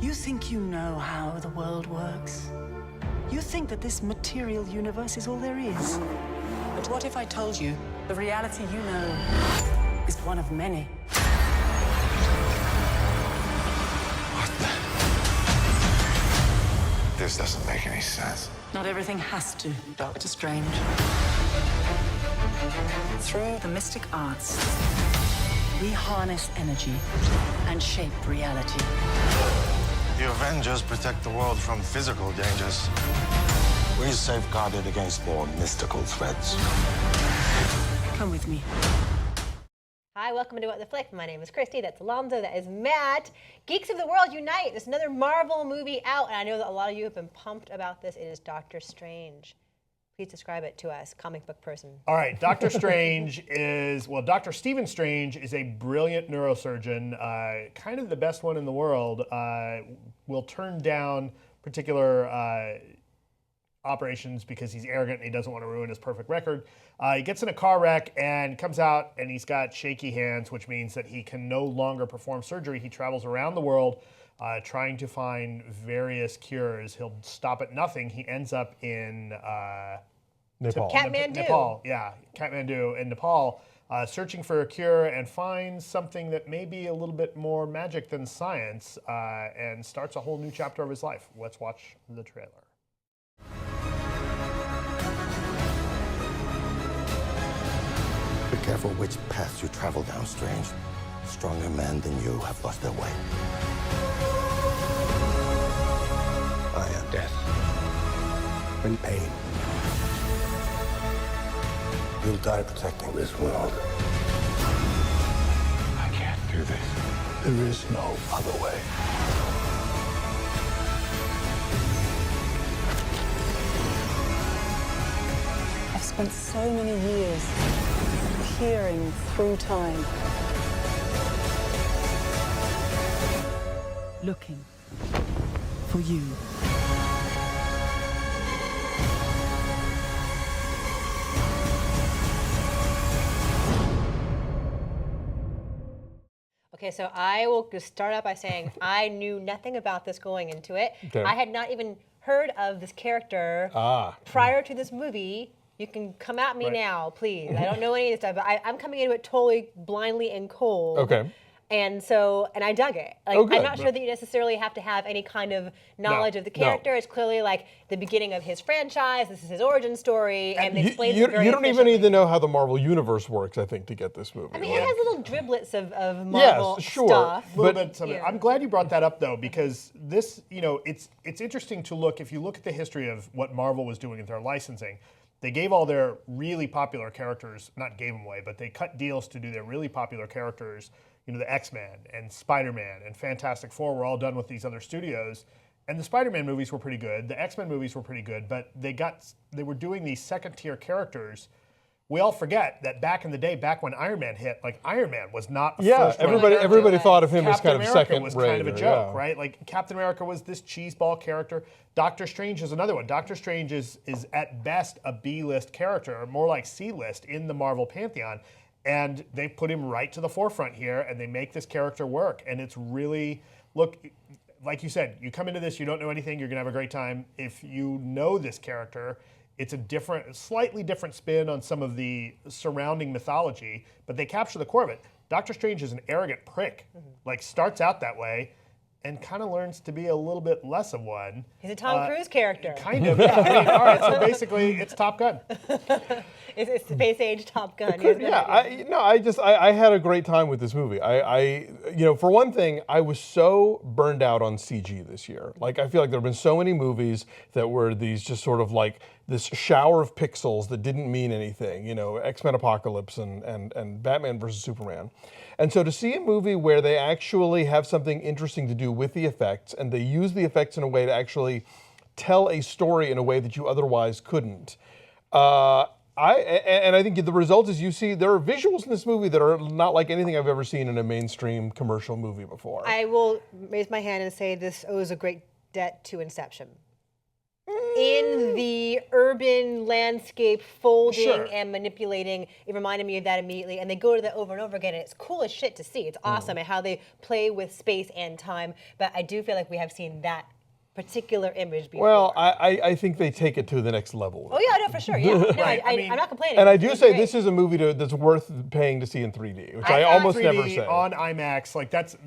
You think you know how the world works? You think that this material universe is all there is? But what if I told you the reality you know is one of many? This doesn't make any sense. Not everything has to, Doctor Strange. Through the mystic arts, we harness energy and shape reality. The Avengers protect the world from physical dangers. We safeguard it against more mystical threats. Come with me. Hi, welcome to What the Flick. My name is Christy. That's Alonzo. That is Matt. Geeks of the World Unite. There's another Marvel movie out, and I know that a lot of you have been pumped about this. It is Doctor Strange. Please describe it to us, comic book person. All right, Doctor Strange Dr. Stephen Strange is a brilliant neurosurgeon, kind of the best one in the world, will turn down particular operations because he's arrogant and he doesn't want to ruin his perfect record. He gets in a car wreck and comes out and he's got shaky hands, which means that he can no longer perform surgery. He travels around the world trying to find various cures. He'll stop at nothing. He ends up in Nepal. Kathmandu. Kathmandu in Nepal, searching for a cure and finds something that may be a little bit more magic than science and starts a whole new chapter of his life. Let's watch the trailer. Be careful which path you travel down, Strange. Stronger men than you have lost their way. I am death. In pain. You'll die protecting this world. I can't do this. There is no other way. I've spent so many years peering through time, looking for you. Okay, so I will just start out by saying I knew nothing about this going into it. Okay. I had not even heard of this character prior to this movie. You can come at me now, please. I don't know any of this stuff, but I'm coming into it totally blindly and cold. Okay. And I dug it. Like, I'm not sure that you necessarily have to have any kind of knowledge of the character. It's clearly like the beginning of his franchise. This is his origin story, and they explain it very You don't even efficiently. need to know how the Marvel Universe works, I think, to get this movie. I mean, it has little driblets of Marvel stuff. I'm glad you brought that up, though, because this, it's interesting to look. If you look at the history of what Marvel was doing with their licensing, they gave all their really popular characters, not gave them away, but they cut deals to do their really popular characters. The X-Men and Spider-Man and Fantastic Four were all done with these other studios. And the Spider-Man movies were pretty good. The X-Men movies were pretty good, but they were doing these second-tier characters. We all forget that back in the day, back when Iron Man hit, like Iron Man was not a first everybody thought of him as Captain kind of America second was rate, kind of a joke, yeah. right? Like Captain America was this cheeseball character. Doctor Strange is another one. Doctor Strange is at best a B-list character, or more like C-list in the Marvel pantheon. And they put him right to the forefront here, and they make this character work. And it's really, look, like you said, you come into this, you don't know anything, you're gonna have a great time. If you know this character, it's a slightly different spin on some of the surrounding mythology, but they capture the core of it. Doctor Strange is an arrogant prick, like starts out that way, and kind of learns to be a little bit less of one. He's a Tom Cruise character. Kind of, yeah. I mean, all right, so basically, it's Top Gun. It's space age Top Gun. I had a great time with this movie. For one thing, I was so burned out on CG this year. Like, I feel like there have been so many movies that were these just sort of like this shower of pixels that didn't mean anything. X-Men Apocalypse and Batman versus Superman. And so to see a movie where they actually have something interesting to do with the effects, and they use the effects in a way to actually tell a story in a way that you otherwise couldn't. I think the result is you see there are visuals in this movie that are not like anything I've ever seen in a mainstream commercial movie before. I will raise my hand and say this owes a great debt to Inception. in the urban landscape folding Sure. and manipulating. It reminded me of that immediately. And they go to that over and over again. And it's cool as shit to see. It's awesome and how they play with space and time. But I do feel like we have seen that particular image before. Well, I think they take it to the next level. Oh yeah, no, for sure. Yeah, no, Right, I mean- I'm not complaining. And I do It's say great. this is a movie that's worth paying to see in 3D, which I I thought almost 3D never say. on IMAX, like that's.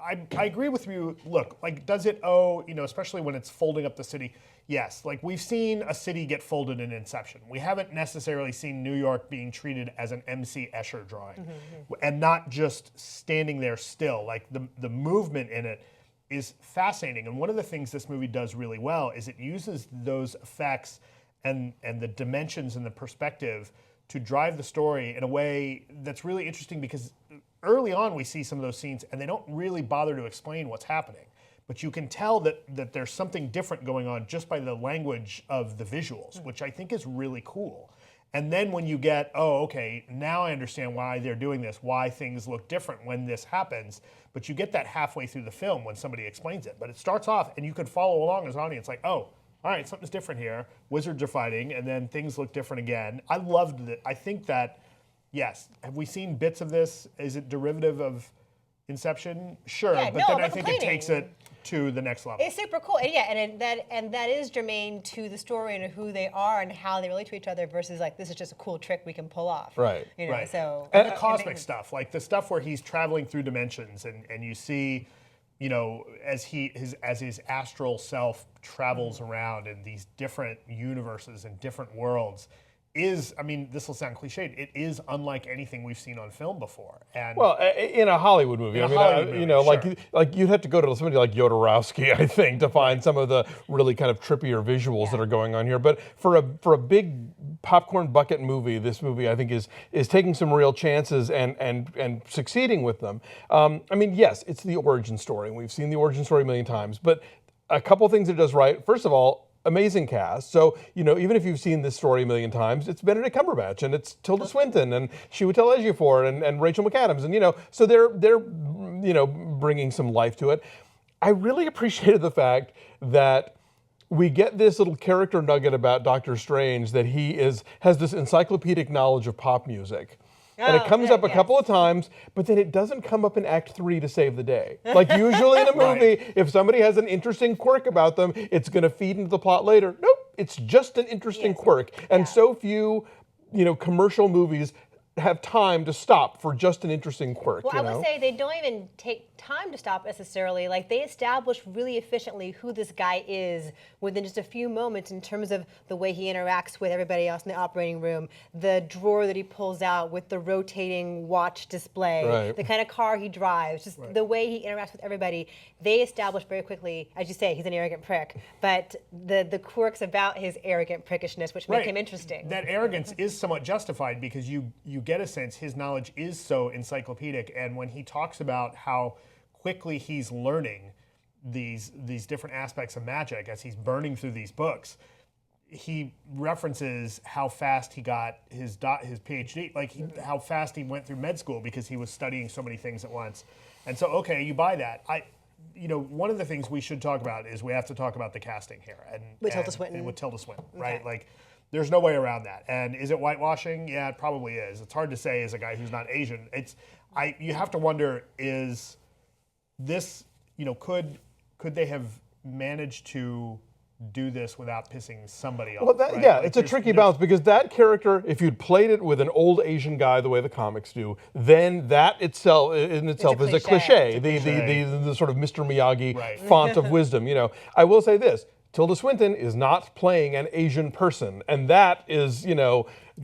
I agree with you. Look, like, does it owe, especially when it's folding up the city? Yes. Like, we've seen a city get folded in Inception. We haven't necessarily seen New York being treated as an M.C. Escher drawing, and not just standing there still. Like, the movement in it is fascinating. And one of the things this movie does really well is it uses those effects and the dimensions and the perspective to drive the story in a way that's really interesting, because early on we see some of those scenes and they don't really bother to explain what's happening. But you can tell that there's something different going on just by the language of the visuals, which I think is really cool. And then when you get, oh, okay, now I understand why they're doing this, why things look different when this happens. But you get that halfway through the film when somebody explains it. But it starts off and you could follow along as an audience, like, oh, all right, something's different here. Wizards are fighting, and then things look different again. I loved it. I think that, yes, have we seen bits of this? Is it derivative of Inception? Sure, Yeah, but no, then I'm I not think it complaining. takes it to the next level. It's super cool, and yeah, and that is germane to the story and who they are and how they relate to each other. Versus like, this is just a cool trick we can pull off. Right. Right. So and the cosmic stuff, like the stuff where he's traveling through dimensions, and you see, as his astral self travels around in these different universes and different worlds, is, I mean, this will sound cliched, it is unlike anything we've seen on film before. And Well, in a Hollywood movie, In I a mean, Hollywood movie, sure. like you'd have to go to somebody like Jodorowsky, I think, to find some of the really kind of trippier visuals that are going on here. But for a big popcorn bucket movie, this movie I think is taking some real chances and succeeding with them. I mean, yes, it's the origin story, and we've seen the origin story a million times. But a couple things it does right. First of all, amazing cast. So, even if you've seen this story a million times, it's Benedict Cumberbatch and it's Tilda Swinton and Chiwetel Ejiofor and Rachel McAdams. And, so they're bringing some life to it. I really appreciated the fact that we get this little character nugget about Doctor Strange, that he has this encyclopedic knowledge of pop music. And it comes up a couple of times, but then it doesn't come up in Act 3 to save the day. Like usually in a movie, if somebody has an interesting quirk about them, it's going to feed into the plot later. Nope, it's just an interesting quirk. And so few, commercial movies have time to stop for just an interesting quirk. Well, I would say they don't even take time to stop necessarily. Like, they establish really efficiently who this guy is within just a few moments in terms of the way he interacts with everybody else in the operating room, the drawer that he pulls out with the rotating watch display, Right. the kind of car he drives, just the way he interacts with everybody. They establish very quickly, as you say, he's an arrogant prick, but the quirks about his arrogant prickishness, which make him interesting. That arrogance is somewhat justified because you get a sense his knowledge is so encyclopedic, and when he talks about how quickly he's learning these different aspects of magic as he's burning through these books, he references how fast he got his PhD, like how fast he went through med school because he was studying so many things at once. And so, okay, you buy that. One of the things we should talk about is we have to talk about the casting here. With Tilda Swinton. With Tilda Swinton, right? Like, there's no way around that. And is it whitewashing? Yeah, it probably is. It's hard to say as a guy who's not Asian. You have to wonder, is this, could they have managed to do this without pissing somebody off? Well, right? yeah, Like, it's a tricky balance, because that character, if you'd played it with an old Asian guy the way the comics do, then that itself is a cliche. The sort of Mr. Miyagi Right. font of wisdom. I will say this: Tilda Swinton is not playing an Asian person, and that is,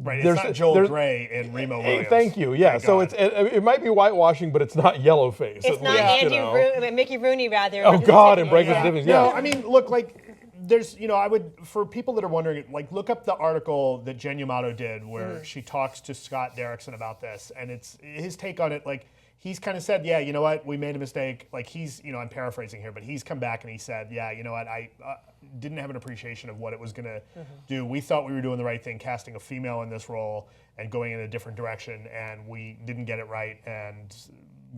Right, it's not Joel Grey and Remo Williams. Thank you. Yeah, Thank so God. it might be whitewashing, but it's not yellowface. It's at not least, Mickey Rooney, rather. Oh God, and Breakfast at Tiffany's. Yeah. No, I mean, look, like, there's, I would, for people that are wondering, like, look up the article that Jen Yamato did where she talks to Scott Derrickson about this, and it's his take on it. Like, he's kind of said, yeah, you know what, we made a mistake. Like, he's, I'm paraphrasing here, but he's come back and he said, yeah, you know what, I didn't have an appreciation of what it was going to do. We thought we were doing the right thing, casting a female in this role and going in a different direction, and we didn't get it right, and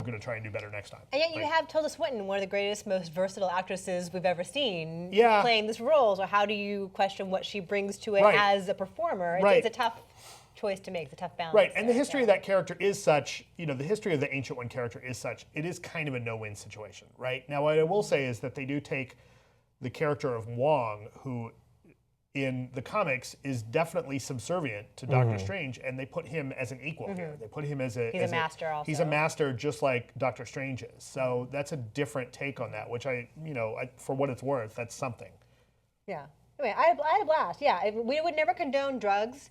going to try and do better next time. And yet you have Tilda Swinton, one of the greatest, most versatile actresses we've ever seen, Yeah. playing this role. So how do you question what she brings to it Right. as a performer? It's, Right. it's a tough choice to make. It's a tough balance. Right, and the there, history of that character is such, the history of the Ancient One character is such, it is kind of a no-win situation, right? Now, what I will say is that they do take the character of Wong, who in the comics is definitely subservient to Doctor Strange, and they put him as an equal here. They put him as a... He's a master also. He's a master just like Doctor Strange is. So that's a different take on that, which for what it's worth, that's something. Yeah. Anyway, I had a blast. Yeah, we would never condone drugs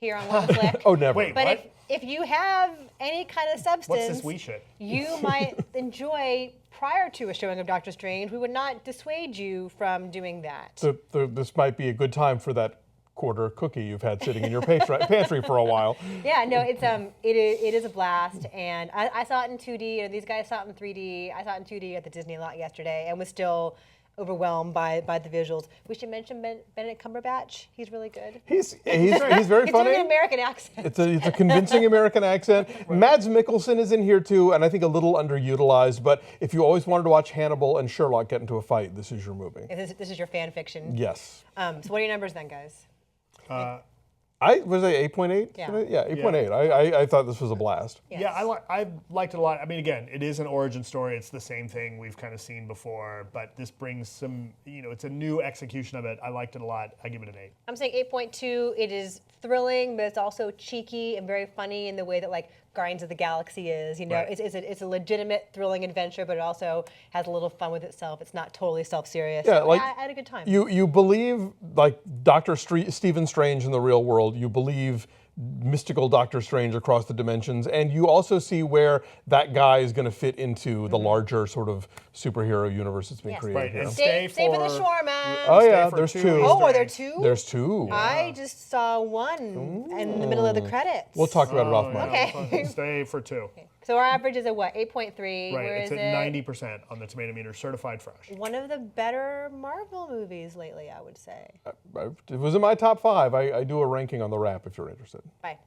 here on Love the Flick. Oh, never. Wait, But what? if you have any kind of substance, What's this we shit? you might enjoy prior to a showing of Doctor Strange. We would not dissuade you from doing that. This might be a good time for that quarter cookie you've had sitting in your pantry for a while. Yeah, no, it is a blast, and I saw it in 2D. And these guys saw it in 3D. I saw it in 2D at the Disney lot yesterday, and was still overwhelmed by the visuals. We should mention Benedict Cumberbatch. He's really good. He's very He's funny. doing an American accent. It's a convincing American accent. Mads Mikkelsen is in here too, and I think a little underutilized. But if you always wanted to watch Hannibal and Sherlock get into a fight, this is your movie. This is your fan fiction. Yes. So what are your numbers then, guys? I was 8.8. Yeah. 8.8. I thought this was a blast. Yes. Yeah, I liked it a lot. I mean, again, it is an origin story. It's the same thing we've kind of seen before, but this brings some, it's a new execution of it. I liked it a lot. I give it an 8. I'm saying 8.2. It is thrilling, but it's also cheeky and very funny in the way that like Guardians of the Galaxy is. Right. It's a legitimate thrilling adventure, but it also has a little fun with itself. It's not totally self-serious. Yeah, So, like I had a good time. You believe like Dr. Stephen Strange in the real world. You believe mystical Doctor Strange across the dimensions, and you also see where that guy is going to fit into the larger sort of superhero universe that's been Yes. created. Right, here. and Stay for the shawarma. Oh Stay yeah, for there's 2 two. Easter Oh, are there eggs. two? There's two. I just saw one in the middle of the credits. We'll talk about it off mic. Okay. Stay for 2. So our average is a what? 8.3. Right, Where it's is at it? 90% on the tomato meter, certified fresh. One of the better Marvel movies lately, I would say. It was in my top 5. I do a ranking on the Wrap if you're interested. Bye.